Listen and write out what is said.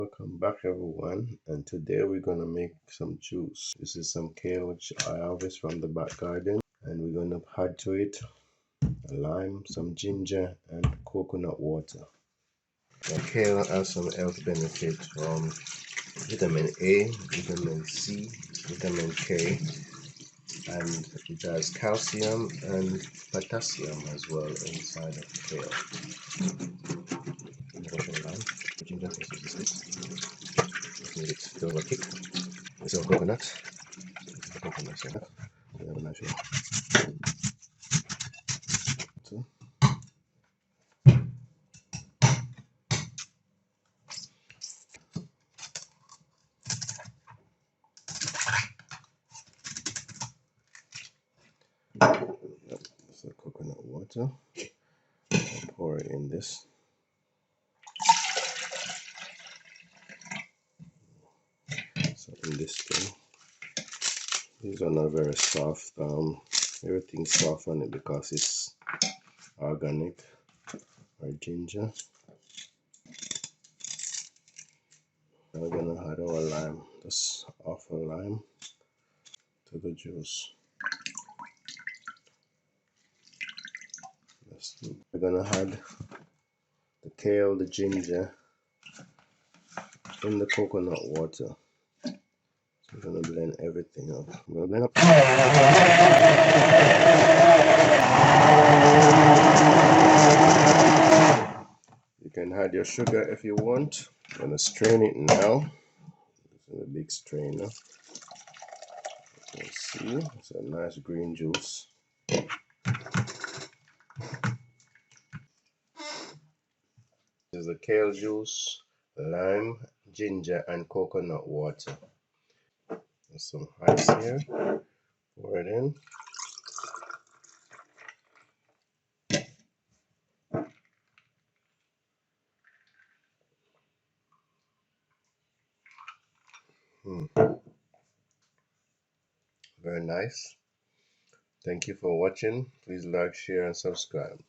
Welcome back everyone, and today we're gonna make some juice. This is some kale which I harvest from the back garden, and we're gonna add to it a lime, some ginger, and coconut water. Now, kale has some health benefits from vitamin A, vitamin C, vitamin K, and it has calcium and potassium as well inside of kale. Lime, ginger, let's make it feel a kick. This is coconut. This is the coconut, so we have a nice so, that's the coconut water. I'll pour it in this. So in this thing, these are not very soft. Everything's soft on it because it's organic or ginger. Now we're gonna add our lime. Just half a lime to the juice. We're gonna add the kale, the ginger, in the coconut water. So we're gonna blend everything up. I'm gonna blend up. You can add your sugar if you want. I'm gonna strain it now. This is a big strainer. You can see it's a nice green juice. This is the kale juice, lime, ginger, and coconut water. There's some ice here. Pour it in. Very nice. Thank you for watching. Please like, share, and subscribe.